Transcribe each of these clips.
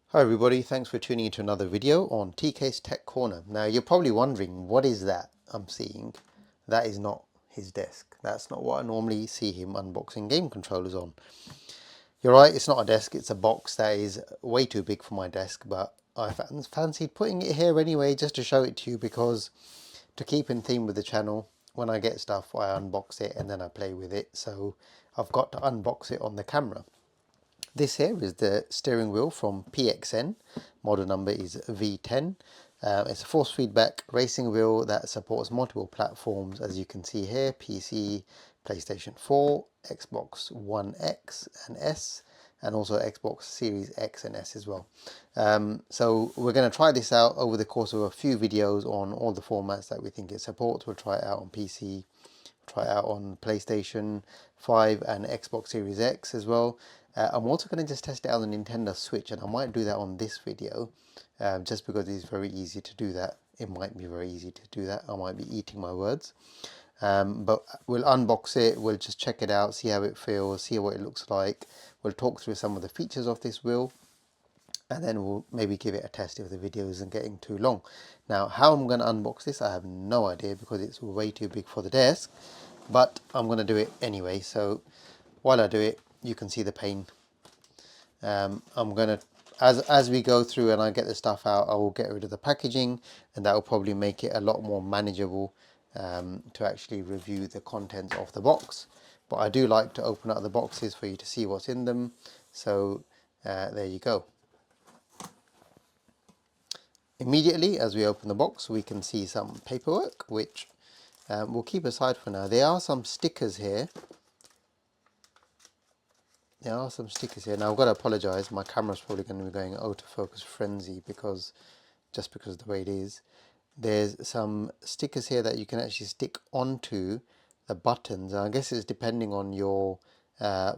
Hi everybody, thanks for tuning into another video on TK's Tech Corner. Now you're probably wondering, what is that I'm seeing? That is not his desk. That's not what I normally see him unboxing game controllers on. You're right, it's not a desk, it's a box that is way too big for my desk, but I fancied putting it here anyway just to show it to you, because to keep in theme with the channel, when I get stuff I unbox it and then I play with it, so I've got to unbox it on the camera. This here is the steering wheel from Pxn. Model number is V10. It's a force feedback racing wheel that supports multiple platforms, as you can see here: PC, PlayStation 4, Xbox One X and S, and also Xbox Series X and S as well. So we're going to try this out over the course of a few videos on all the formats that we think it supports. We'll try it out on PC, try it out on PlayStation 5 and Xbox Series X as well. I'm also going to just test it out on the Nintendo Switch, and I might do that on this video, just because it's very easy to do that. It might be very easy to do that. I might be eating my words. But we'll unbox it, we'll just check it out, see how it feels, see what it looks like. We'll talk through some of the features of this wheel, and then we'll maybe give it a test if the video isn't getting too long. Now, how I'm going to unbox this, I have no idea, because it's way too big for the desk, but I'm going to do it anyway. So while I do it, you can see the pain. I'm going to, as we go through and I get the stuff out, I will get rid of the packaging, and that will probably make it a lot more manageable to actually review the contents of the box. But I do like to open up the boxes for you to see what's in them. So there you go. Immediately as we open the box, we can see some paperwork, which we'll keep aside for now. There are some stickers here. Now I've got to apologize, my camera's probably going to be going autofocus frenzy because of the way it is. There's some stickers here that you can actually stick onto the buttons. I guess it's depending on your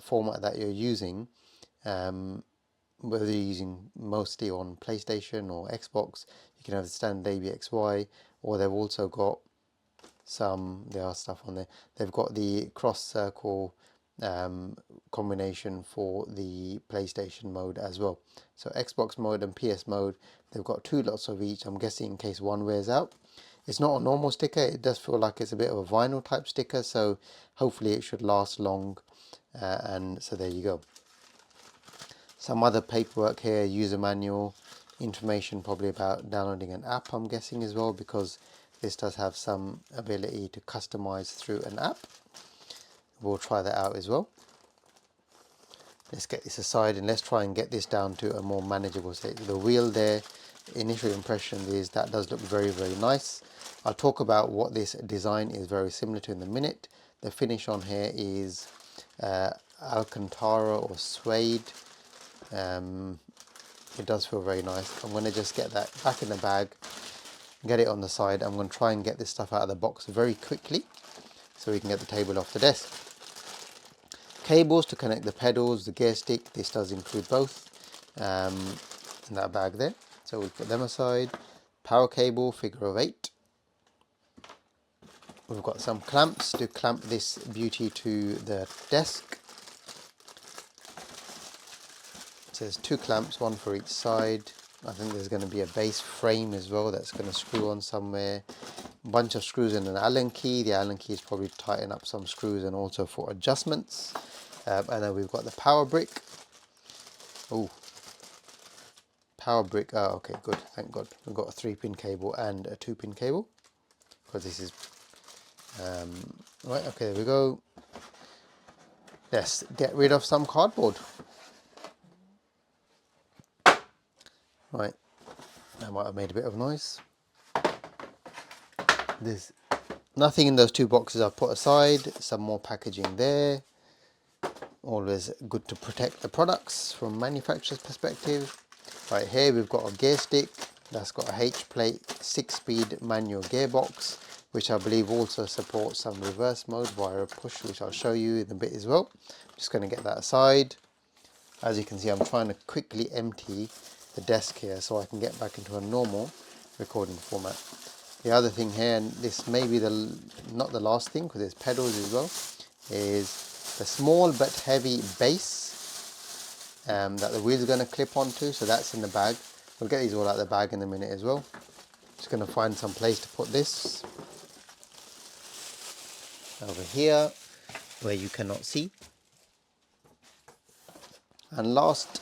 format that you're using, whether you're using mostly on PlayStation or Xbox. You can have the standard ABXY, or they've also got there are stuff on there. They've got the cross circle combination for the PlayStation mode as well. So Xbox mode and PS mode, they've got two lots of each, I'm guessing in case one wears out. It's not a normal sticker, it does feel like it's a bit of a vinyl type sticker, so hopefully it should last long. And so there you go. Some other paperwork here, user manual, information probably about downloading an app, I'm guessing as well, because this does have some ability to customize through an app. We'll try that out as well. Let's get this aside and let's try and get this down to a more manageable state. The wheel there, initial impression is that does look very, very nice. I'll talk about what this design is very similar to in a minute. The finish on here is Alcantara or suede. It does feel very nice. I'm going to just get that back in the bag, get it on the side. I'm going to try and get this stuff out of the box very quickly so we can get the table off the desk. Cables to connect the pedals, the gear stick, this does include both in that bag there. So we'll put them aside. Power cable, figure of 8. We've got some clamps to clamp this beauty to the desk. So there's 2 clamps, one for each side. I think there's going to be a base frame as well that's going to screw on somewhere. A bunch of screws and an Allen key. The Allen key is probably to tighten up some screws and also for adjustments. And then we've got the power brick. Oh, power brick. Oh, okay, good. Thank God. We've got a 3-pin cable and a 2-pin cable, because this is right. Okay, there we go. Let's get rid of some cardboard. Right, that might have made a bit of noise. There's nothing in those 2 boxes I've put aside. Some more packaging there. Always good to protect the products from manufacturer's perspective. Right here we've got a gear stick that's got a H-plate 6-speed manual gearbox, which I believe also supports some reverse mode via a push, which I'll show you in a bit as well. I'm just going to get that aside. As you can see, I'm trying to quickly empty the desk here so I can get back into a normal recording format. The other thing here, and this may be not the last thing because there's pedals as well, is the small but heavy bass that the wheels are going to clip onto, so that's in the bag. We'll get these all out of the bag in a minute as well. Just going to find some place to put this over here where you cannot see. And last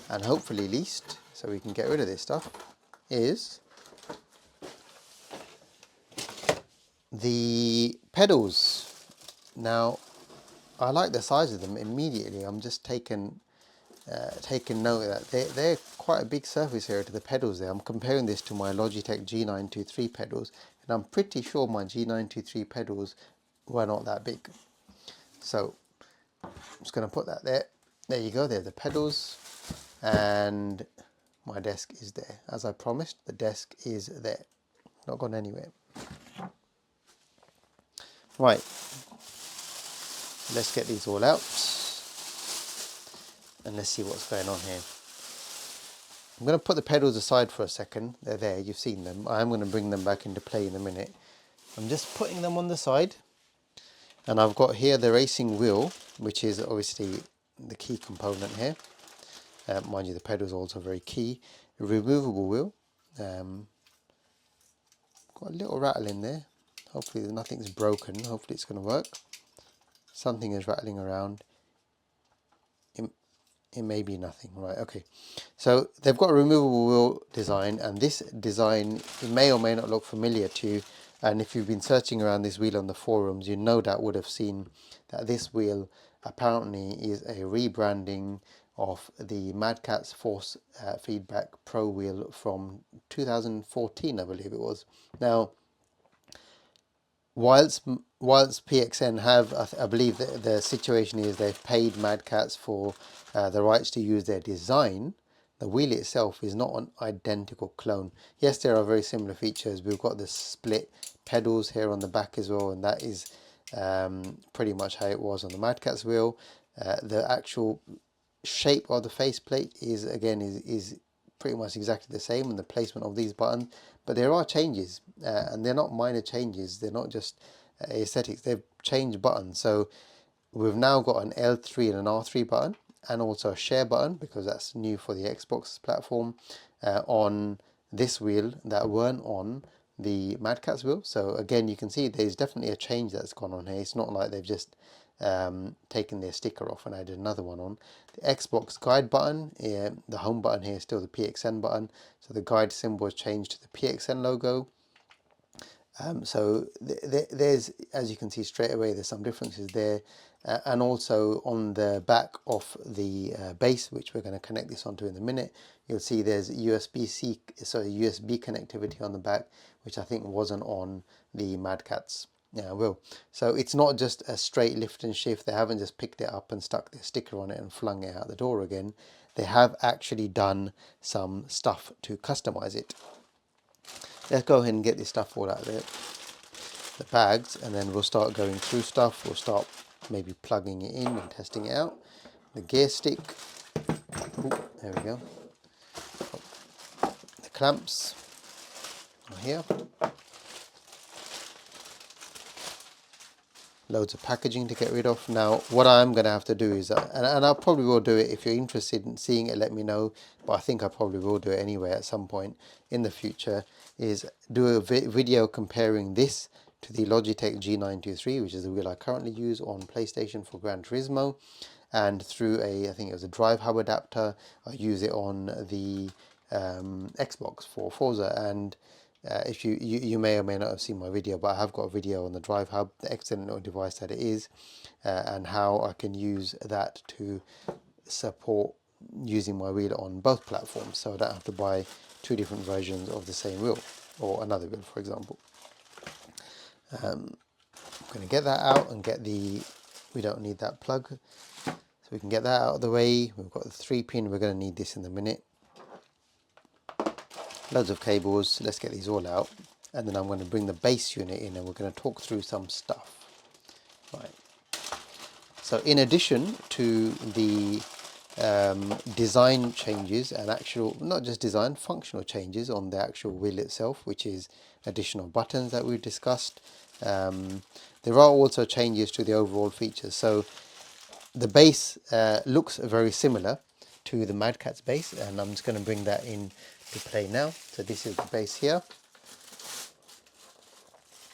and hopefully least, so we can get rid of this stuff, is the pedals. Now I like the size of them immediately. I'm just taking note of that they're quite a big surface area to the pedals there. I'm comparing this to my Logitech G923 pedals, and I'm pretty sure my G923 pedals were not that big. So I'm just going to put that there. There you go, there's the pedals, and my desk is there. As I promised, the desk is there, not gone anywhere. Right, let's get these all out and let's see what's going on here. I'm going to put the pedals aside for a second. They're there, you've seen them. I'm going to bring them back into play in a minute. I'm just putting them on the side, and I've got here the racing wheel, which is obviously the key component here. Mind you, the pedals are also very key. A removable wheel. Got a little rattle in there. Hopefully nothing's broken. Hopefully it's going to work. Something is rattling around. It may be nothing. Right, okay. So they've got a removable wheel design, and this design, it may or may not look familiar to you. And if you've been searching around this wheel on the forums, you no doubt would have seen that this wheel apparently is a rebranding of the Mad Catz Force Feedback Pro wheel from 2014, I believe it was. Now, whilst PXN have, I believe the situation is they've paid Mad Catz for the rights to use their design, the wheel itself is not an identical clone. Yes, there are very similar features. We've got the split pedals here on the back as well, and that is pretty much how it was on the Mad Catz wheel. The actual shape of the faceplate is pretty much exactly the same, and the placement of these buttons, but there are changes, and they're not minor changes. They're not just aesthetics, they've changed buttons. So we've now got an L3 and an R3 button, and also a share button, because that's new for the Xbox platform, on this wheel that weren't on the Mad Catz wheel. So again, you can see there's definitely a change that's gone on here. It's not like they've just taken their sticker off and added another one on. The Xbox guide button, the home button here is still the PXN button, so the guide symbol has changed to the PXN logo. So there's, as you can see straight away, there's some differences there. And also on the back of the base, which we're going to connect this onto in a minute, you'll see there's USB connectivity on the back, which I think wasn't on the Mad Catz wheel. So it's not just a straight lift and shift. They haven't just picked it up and stuck their sticker on it and flung it out the door again. They have actually done some stuff to customize it. Let's go ahead and get this stuff all out of there, the bags, and then we'll start going through stuff. We'll start maybe plugging it in and testing it out. The gear stick, ooh, there we go. The clamps are here. Loads of packaging to get rid of. Now what I'm going to have to do is, and I probably will do it, if you're interested in seeing it, let me know, but I think I probably will do it anyway at some point in the future, is do a video comparing this to the Logitech G923, which is the wheel I currently use on PlayStation for Gran Turismo, and through I think it was a drive hub adapter, I use it on the Xbox for Forza. And if you may or may not have seen my video, but I have got a video on the drive hub, the excellent little device that it is, and how I can use that to support using my wheel on both platforms, so I don't have to buy two different versions of the same wheel, or another wheel, for example. I'm going to get that out and get we don't need that plug, so we can get that out of the way. We've got the 3-pin, we're going to need this in a minute. Loads of cables. Let's get these all out, and then I'm going to bring the base unit in and we're going to talk through some stuff. Right. So in addition to the design changes and actual, not just design, functional changes on the actual wheel itself, which is additional buttons that we've discussed, there are also changes to the overall features. So the base looks very similar, to the Mad Catz base, and I'm just going to bring that in to play now. So this is the base here.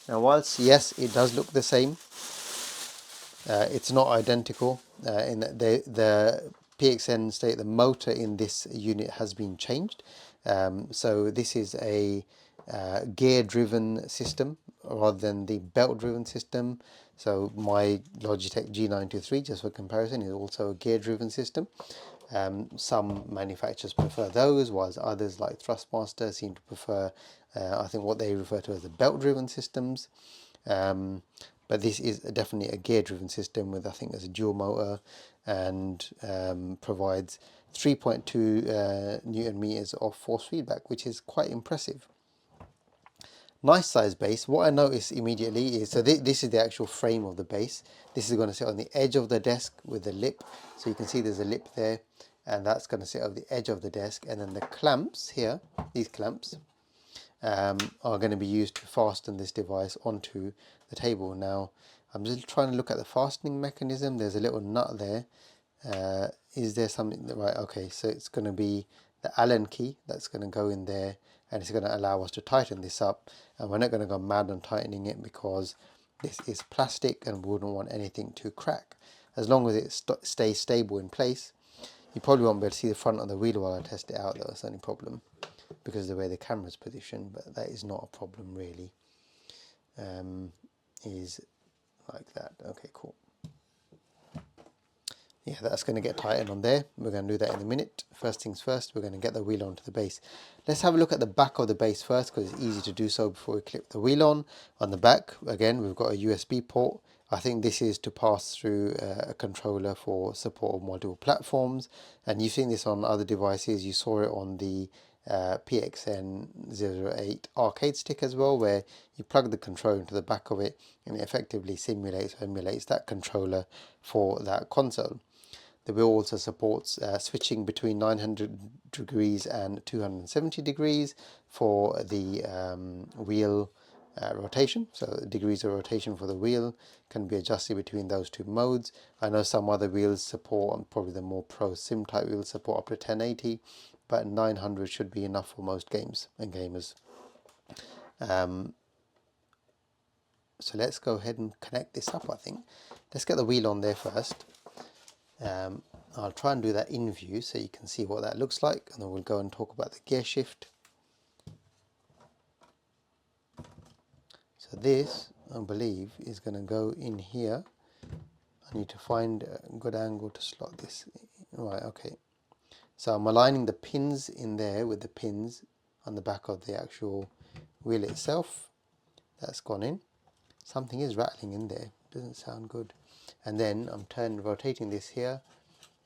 Now whilst yes, it does look the same, it's not identical. In that the PXN state, the motor in this unit has been changed. So this is a gear-driven system rather than the belt-driven system. So my Logitech G923, just for comparison, is also a gear-driven system. Some manufacturers prefer those, whilst others like Thrustmaster seem to prefer, I think, what they refer to as the belt-driven systems. But this is definitely a gear-driven system with, I think, there's a dual motor, and provides 3.2 Newton meters of force feedback, which is quite impressive. Nice size base. What I notice immediately is, so this is the actual frame of the base. This is going to sit on the edge of the desk with the lip. So you can see there's a lip there, and that's going to sit on the edge of the desk. And then the clamps here, these clamps, are going to be used to fasten this device onto the table. Now, I'm just trying to look at the fastening mechanism. There's a little nut there. Is there something that, right? Okay, so it's going to be the Allen key that's going to go in there, and it's going to allow us to tighten this up. And we're not going to go mad on tightening it because this is plastic and we wouldn't want anything to crack. As long as it stays stable in place. You probably won't be able to see the front of the wheel while I test it out though, that's the only problem, because of the way the camera's positioned, but that is not a problem really. Is like that. Okay, cool. Yeah, that's going to get tightened on there. We're going to do that in a minute. First things first, we're going to get the wheel onto the base. Let's have a look at the back of the base first, because it's easy to do so before we clip the wheel on. On the back, again, we've got a USB port. I think this is to pass through a controller for support of multiple platforms. And you've seen this on other devices. You saw it on the Pxn V10 arcade stick as well, where you plug the controller into the back of it and it effectively simulates or emulates that controller for that console. The wheel also supports switching between 900 degrees and 270 degrees for the wheel rotation. So degrees of rotation for the wheel can be adjusted between those two modes. I know some other wheels support, and probably the more pro sim type wheels support up to 1080, but 900 should be enough for most games and gamers. So let's go ahead and connect this up, I think. Let's get the wheel on there first. I'll try and do that in view so you can see what that looks like, and then we'll go and talk about the gear shift. So this, I believe, is going to go in here. I need to find a good angle to slot this. Right, okay. So I'm aligning the pins in there with the pins on the back of the actual wheel itself. That's gone in. Something is rattling in there. Doesn't sound good. And then I'm rotating this here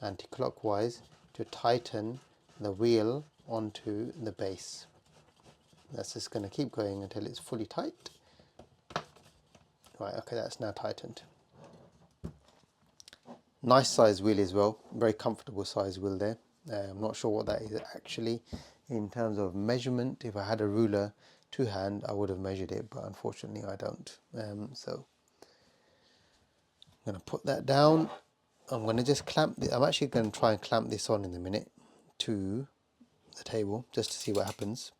anti-clockwise to tighten the wheel onto the base. That's just going to keep going until it's fully tight. Right, okay, that's now tightened. Nice size wheel as well, very comfortable size wheel there. I'm not sure what that is actually in terms of measurement. If I had a ruler to hand, I would have measured it, but unfortunately I don't. So I'm going to put that down. I'm going to just clamp I'm actually going to try and clamp this on in a minute to the table just to see what happens,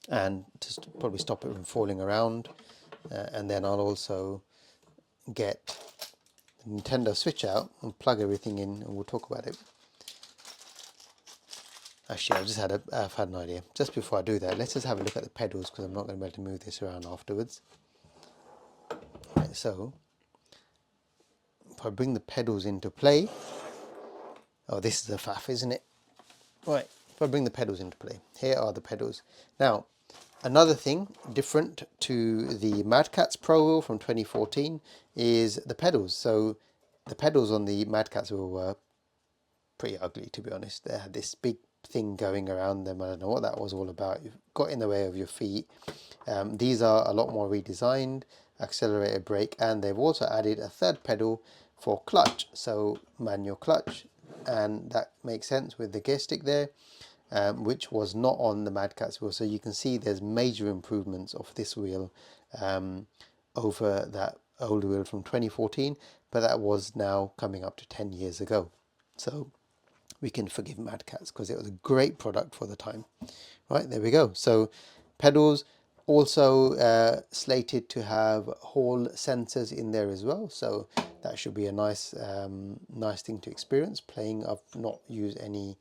and just probably stop it from falling around. And then I'll also get the Nintendo Switch out and plug everything in, and we'll talk about it. Actually, I've had an idea. Just before I do that, let's just have a look at the pedals, because I'm not going to be able to move this around afterwards. Right, so if I bring the pedals into play, oh, this is a faff, isn't it? Right, if I bring the pedals into play, here are the pedals. Now, another thing different to the Mad Catz Pro wheel from 2014 is the pedals. So the pedals on the Mad Catz wheel were pretty ugly, to be honest. They had this big thing going around them. I don't know what that was all about. You've got in the way of your feet. These are a lot more redesigned, accelerator, brake, and they've also added a third pedal for clutch, so manual clutch, and that makes sense with the gear stick there, which was not on the Mad Catz wheel. So you can see there's major improvements of this wheel over that old wheel from 2014, but that was now coming up to 10 years ago. So we can forgive Mad Cats because it was a great product for the time. Right, there we go. So pedals also slated to have Hall sensors in there as well. So that should be a nice nice thing to experience playing. I've not used any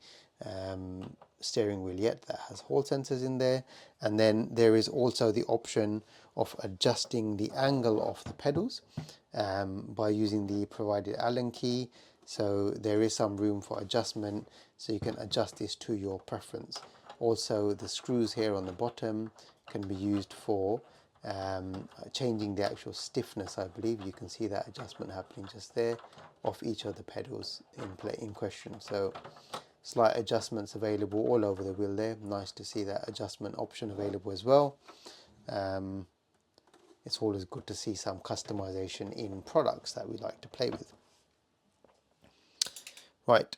steering wheel yet that has Hall sensors in there. And then there is also the option of adjusting the angle of the pedals by using the provided Allen key. So there is some room for adjustment, so you can adjust this to your preference. Also, the screws here on the bottom can be used for changing the actual stiffness. I believe you can see that adjustment happening just there of each of the pedals in question. So slight adjustments available all over the wheel there. Nice to see that adjustment option available as well. It's always good to see some customization in products that we like to play with. Right,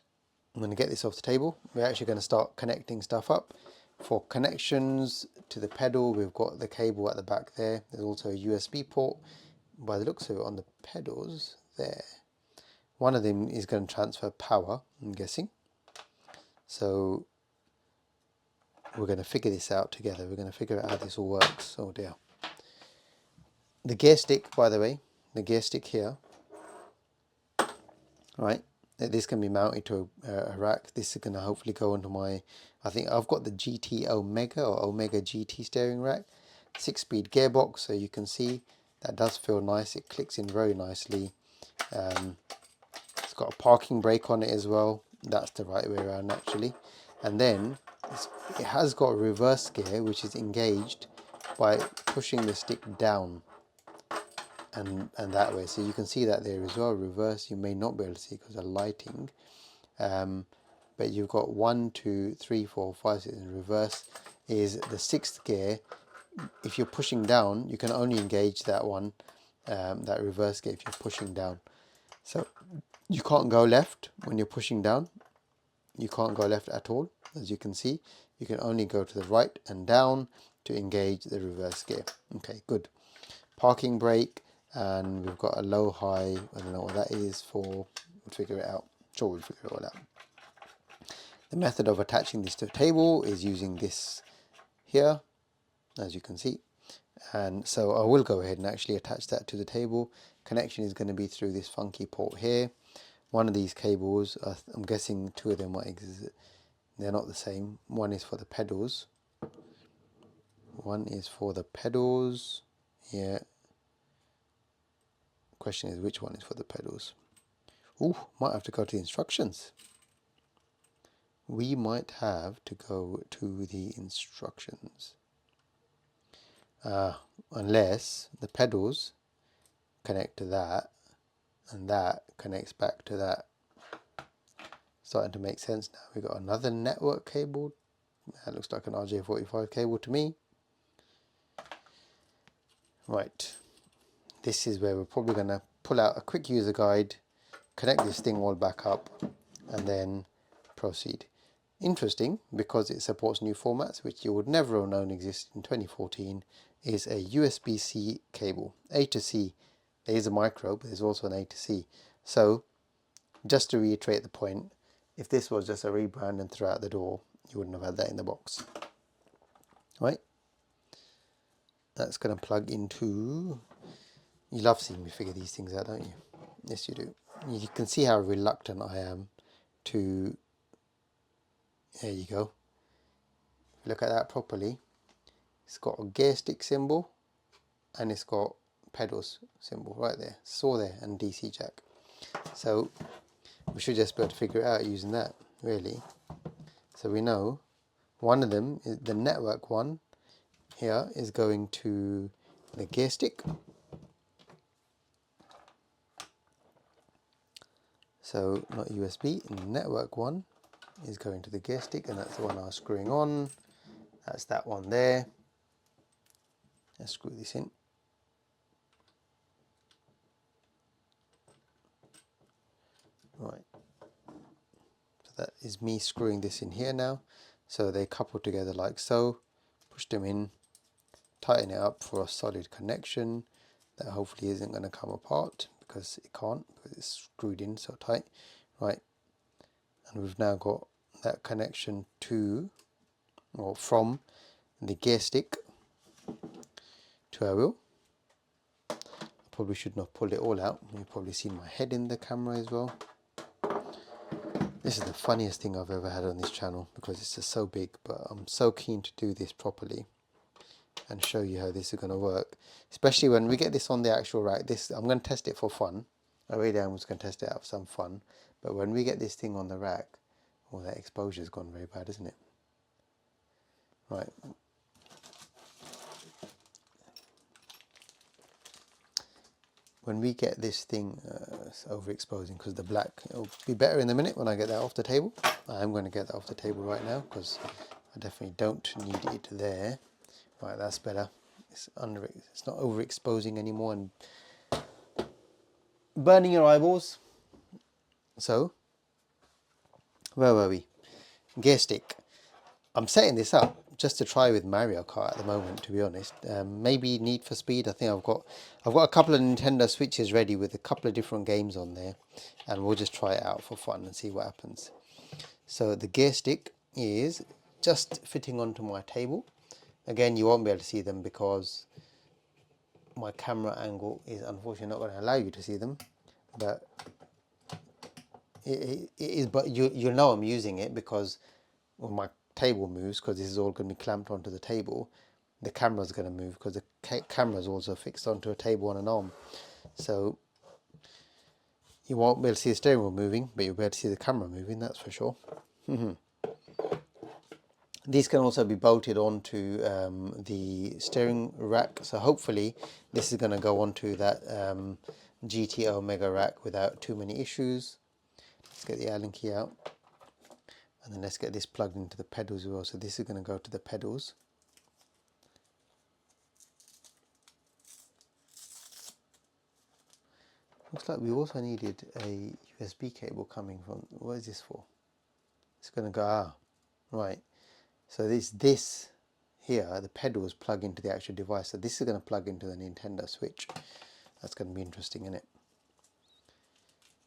I'm going to get this off the table. We're actually going to start connecting stuff up. For connections to the pedal, we've got the cable at the back there. There's also a USB port by the looks of it on the pedals there. One of them is going to transfer power, I'm guessing. So we're going to figure this out together. We're going to figure out how this all works. Oh dear. The gear stick, by the way, the gear stick here, right? This can be mounted to a rack. This is going to hopefully go onto my, I think I've got the GT Omega or Omega GT steering rack. 6-speed gearbox, so you can see that does feel nice. It clicks in very nicely. It's got a parking brake on it as well. That's the right way around actually. And then it has got a reverse gear which is engaged by pushing the stick down. And that way, so you can see that there as well. Reverse you may not be able to see because of lighting, but you've got 1, 2, 3, 4, 5, 6 in reverse is the 6th gear. If you're pushing down, you can only engage that one, that reverse gear if you're pushing down. So you can't go left when you're pushing down. You can't go left at all, as you can see. You can only go to the right and down to engage the reverse gear. Okay, good. Parking brake. And we've got a low high, I don't know what that is for, we'll figure it out. Sure, we'll figure it all out. The method of attaching this to the table is using this here, as you can see. And so I will go ahead and actually attach that to the table. Connection is going to be through this funky port here. One of these cables, I'm guessing 2 of them might exist. They're not the same. One is for the pedals. One is for the pedals. Yeah. Question is which one is for the pedals. Ooh, might have to go to the instructions. We might have to go to the instructions. Unless the pedals connect to that and that connects back to that. Starting to make sense now. We've got another network cable. That looks like an RJ45 cable to me. Right. This is where we're probably going to pull out a quick user guide, connect this thing all back up, and then proceed. Interesting, because it supports new formats, which you would never have known existed in 2014, is a USB-C cable. A to C. There is a micro, but there's also an A to C. So, just to reiterate the point, if this was just a rebrand and throw out the door, you wouldn't have had that in the box. Right? That's going to plug into... You love seeing me figure these things out, don't you? Yes, you do. You can see how reluctant I am to... There you go. Look at that properly. It's got a gear stick symbol and it's got pedals symbol right there. Saw there, and DC jack. So we should just be able to figure it out using that, really. So we know one of them, is the network one here, is going to the gear stick. So not USB, network one is going to the gear stick, and that's the one I was screwing on. That's that one there. Let's screw this in. Right. So that is me screwing this in here now. So they couple together like so. Push them in. Tighten it up for a solid connection that hopefully isn't going to come apart, because it can't, because it's screwed in so tight. Right. and we've now got that connection to, or from, the gear stick to our wheel. Probably shouldn't have pulled it all out. You've probably seen my head in the camera as well. This is the funniest thing I've ever had on this channel because it's just so big, but I'm so keen to do this properly and show you how this is going to work, especially when we get this on the actual rack. This, I'm going to test it for fun. I really am just going to test it out for some fun, but when we get this thing on the rack, oh, that exposure's gone very bad, isn't it? Right. When we get this thing overexposing, because the black, it'll be better in a minute when I get that off the table. I'm going to get that off the table right now because I definitely don't need it there. Right, that's better. It's not overexposing anymore and burning your eyeballs. So, where were we? Gear stick. I'm setting this up just to try with Mario Kart at the moment, to be honest. Maybe Need for Speed. I think I've got a couple of Nintendo Switches ready with a couple of different games on there, and we'll just try it out for fun and see what happens. So the gear stick is just fitting onto my table. Again, you won't be able to see them because my camera angle is unfortunately not going to allow you to see them, but it is. But you know I'm using it because when my table moves, because this is all going to be clamped onto the table, the camera's going to move because the camera is also fixed onto a table on an arm. So you won't be able to see the steering wheel moving, but you'll be able to see the camera moving, that's for sure. These can also be bolted onto the steering rack, so hopefully this is going to go onto that GT Omega rack without too many issues. Let's get the Allen key out, and then let's get this plugged into the pedals as well. So this is going to go to the pedals. Looks like we also needed a USB cable coming from, what is this for? It's going to go, right. So this here, the pedals plug into the actual device. So this is going to plug into the Nintendo Switch. That's going to be interesting, isn't it?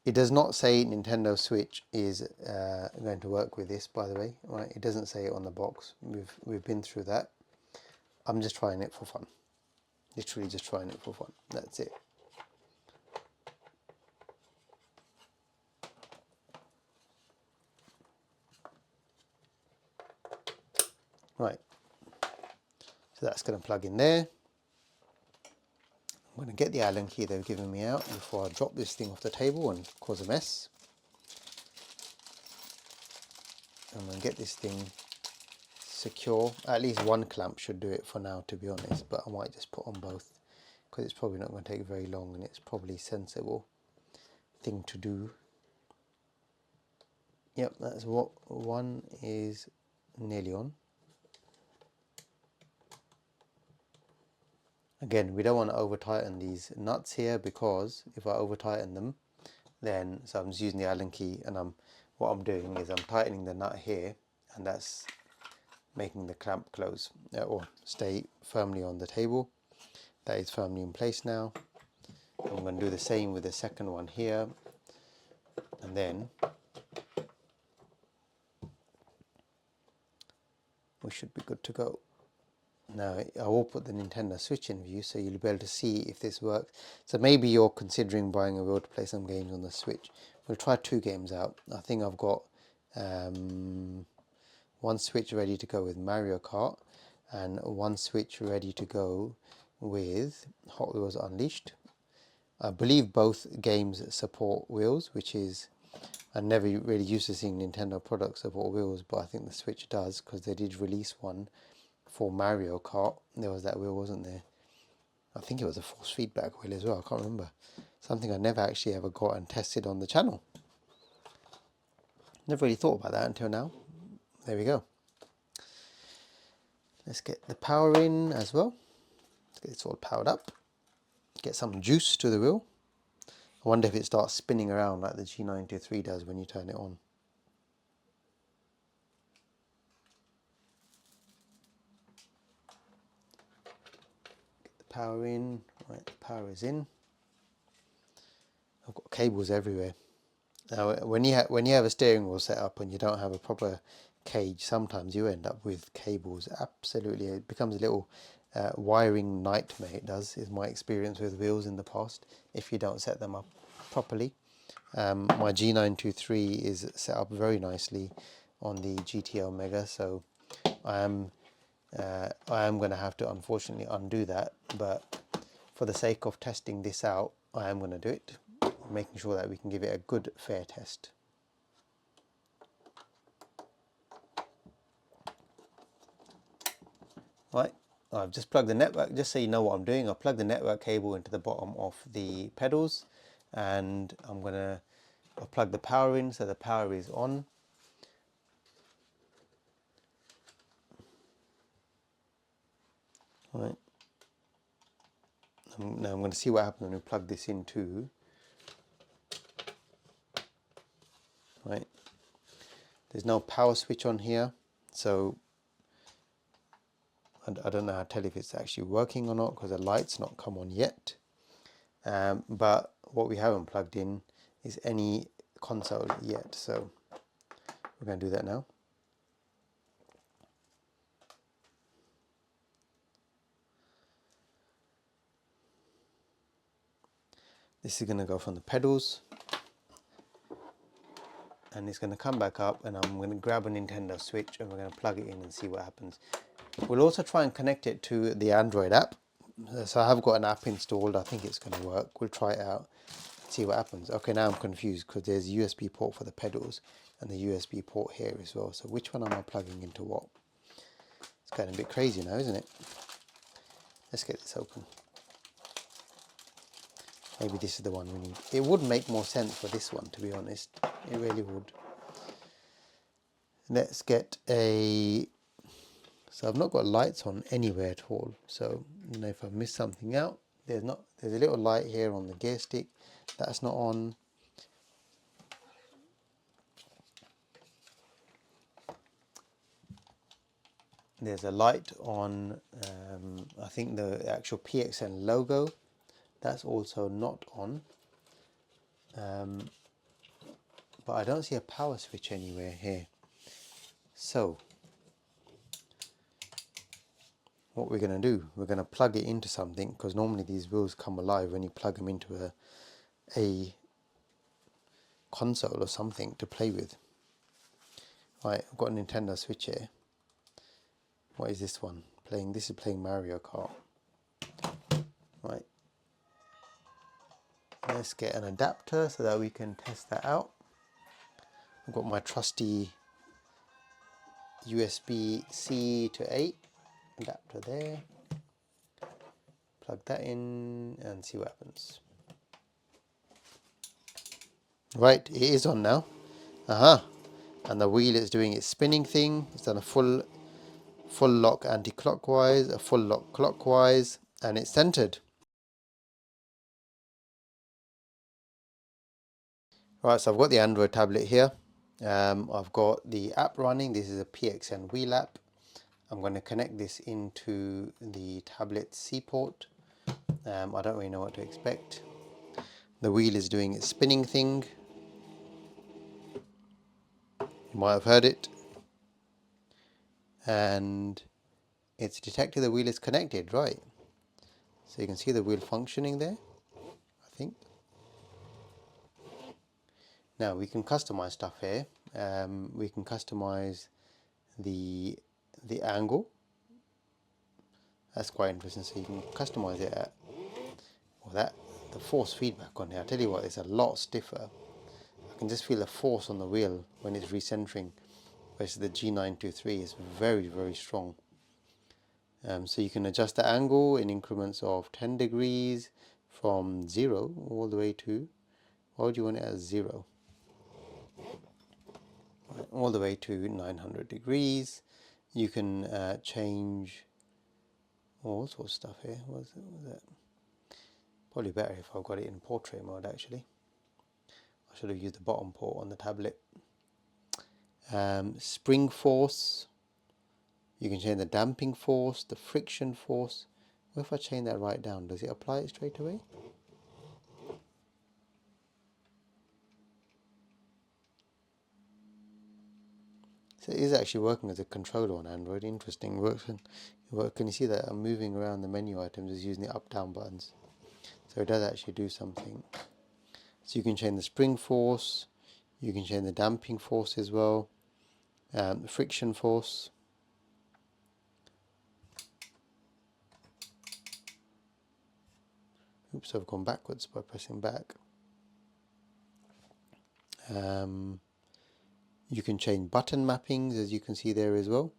It does not say Nintendo Switch is going to work with this, by the way. Right? It doesn't say it on the box. We've been through that. I'm just trying it for fun. Literally just trying it for fun. That's it. Right. So that's going to plug in there. I'm going to get the Allen key they've given me out before I drop this thing off the table and cause a mess. I'm going to get this thing secure. At least one clamp should do it for now, to be honest, but I might just put on both because it's probably not going to take very long and it's probably a sensible thing to do. Yep, that's what one is nearly on. Again, we don't want to over tighten these nuts here because if I over tighten them, then, so I'm just using the Allen key and what I'm doing is I'm tightening the nut here, and that's making the clamp close or stay firmly on the table. That is firmly in place now. I'm going to do the same with the second one here, and then we should be good to go. Now I will put the Nintendo Switch in view so you'll be able to see if this works. So maybe you're considering buying a wheel to play some games on the Switch. We'll try 2 games out. I think I've got one Switch ready to go with Mario Kart and one Switch ready to go with Hot Wheels Unleashed. I believe both games support wheels, which is, I never really used to seeing Nintendo products support wheels, but I think the Switch does because they did release one for Mario Kart. There was that wheel, wasn't there? I think it was a force feedback wheel as well, I can't remember. Something I never actually ever got and tested on the channel. Never really thought about that until now. There we go. Let's get the power in as well. Let's get this all powered up. Get some juice to the wheel. I wonder if it starts spinning around like the G93 does when you turn it on. Get the power in. Right, the power is in. I've got cables everywhere. Now, when you have a steering wheel set up and you don't have a proper cage, sometimes you end up with cables. Absolutely, it becomes a little wiring nightmare. It does, is my experience with wheels in the past, if you don't set them up properly. My G923 is set up very nicely on the GT Omega, so I am going to have to unfortunately undo that, but for the sake of testing this out, I am going to do it, making sure that we can give it a good fair test. Right, I've just plugged the network, just so you know what I'm doing, I've plugged the network cable into the bottom of the pedals, and I'm going to plug the power in, so the power is on. Right. Now I'm going to see what happens when we plug this in too. Right. There's no power switch on here, so I don't know how to tell if it's actually working or not because the light's not come on yet. But what we haven't plugged in is any console yet, so we're going to do that now. This is going to go from the pedals, and it's going to come back up, and I'm going to grab a Nintendo Switch and we're going to plug it in and see what happens. We'll also try and connect it to the Android app. So I have got an app installed. I think it's going to work. We'll try it out, see what happens. Okay, now I'm confused because there's a USB port for the pedals and the USB port here as well. So which one am I plugging into what? It's getting a bit crazy now, isn't it? Let's get this open. Maybe this is the one we need. It would make more sense for this one, to be honest. It really would. Let's get a... So I've not got lights on anywhere at all. So I don't know if I've missed something out. There's a little light here on the gear stick. That's not on. There's a light on, I think the actual Pxn logo. That's also not on. But I don't see a power switch anywhere here. So what we're going to do, we're going to plug it into something, because normally these wheels come alive when you plug them into a console or something to play with. Right, I've got a Nintendo Switch here. What is this one? This is playing Mario Kart. Right. Let's get an adapter so that we can test that out. I've got my trusty USB-C to A adapter there. Plug that in and see what happens. Right, it is on now. And the wheel is doing its spinning thing. It's done a full lock anti-clockwise, a full lock clockwise, and it's centered. Right, so I've got the Android tablet here. I've got the app running. This is a Pxn wheel app. I'm going to connect this into the tablet C port. I don't really know what to expect. The wheel is doing its spinning thing. You might have heard it. And it's detected the wheel is connected, right? So you can see the wheel functioning there, I think. Now we can customize stuff here. We can customize the angle. That's quite interesting. So you can customize it at, well, the force feedback on here. I tell you what, it's a lot stiffer. I can just feel the force on the wheel when it's recentering, whereas the G923 is very, very strong. So you can adjust the angle in increments of 10 degrees from 0 all the way to, why would you want it as 0? Right, all the way to 900 degrees. You can change all sorts of stuff here. What was that? Probably better if I've got it in portrait mode actually. I should have used the bottom port on the tablet. Spring force. You can change the damping force, the friction force. What if I change that right down? Does it apply it straight away? So it is actually working as a controller on Android. Interesting. Can you see that I'm moving around the menu items is using the up down buttons. So it does actually do something. So you can change the spring force, you can change the damping force as well, the friction force. Oops, I've gone backwards by pressing back. You can change button mappings, as you can see there as well.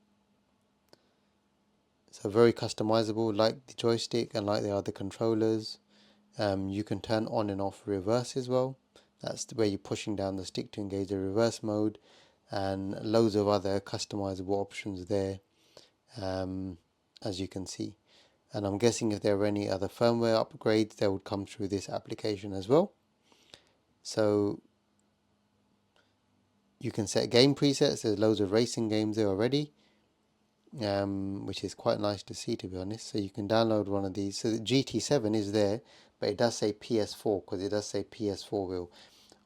So very customizable, like the joystick and like the other controllers. You can turn on and off reverse as well. That's the way you're pushing down the stick to engage the reverse mode, and loads of other customizable options there, as you can see. And I'm guessing if there are any other firmware upgrades, they would come through this application as well. So you can set game presets. There's loads of racing games there already, which is quite nice to see, to be honest. So you can download one of these. So the GT7 is there, but it does say PS4 because it does say PS4 wheel.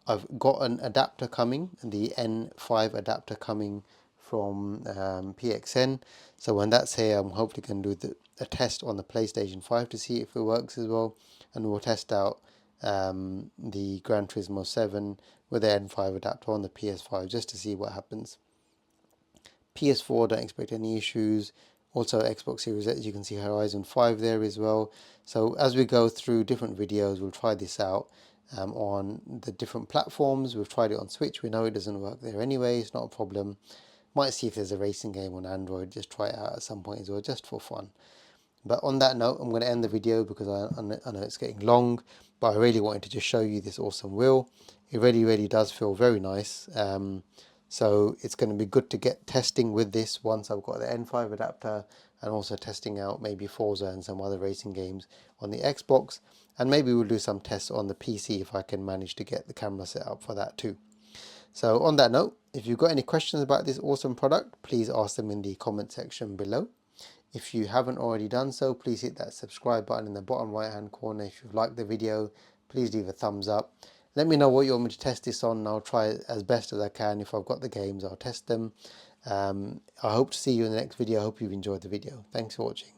I've got an adapter coming, the N5 adapter coming from Pxn. So when that's here, I'm hopefully going to do a test on the PlayStation 5 to see if it works as well. And we'll test out the Gran Turismo 7 with the N5 adapter on the PS5 just to see what happens. PS4, don't expect any issues. Also Xbox Series X, you can see Horizon 5 there as well. So as we go through different videos, we'll try this out on the different platforms. We've tried it on Switch. We know it doesn't work there anyway. It's not a problem. Might see if there's a racing game on Android. Just try it out at some point as well, just for fun. But on that note, I'm going to end the video because I know it's getting long, but I really wanted to just show you this awesome wheel. It really, really does feel very nice. So it's going to be good to get testing with this once I've got the N5 adapter, and also testing out maybe Forza and some other racing games on the Xbox. And maybe we'll do some tests on the PC if I can manage to get the camera set up for that too. So on that note, if you've got any questions about this awesome product, please ask them in the comment section below. If you haven't already done so, please hit that subscribe button in the bottom right hand corner. If you've liked the video, please leave a thumbs up. Let me know what you want me to test this on, and I'll try it as best as I can. If I've got the games, I'll test them. I hope to see you in the next video. I hope you've enjoyed the video. Thanks for watching.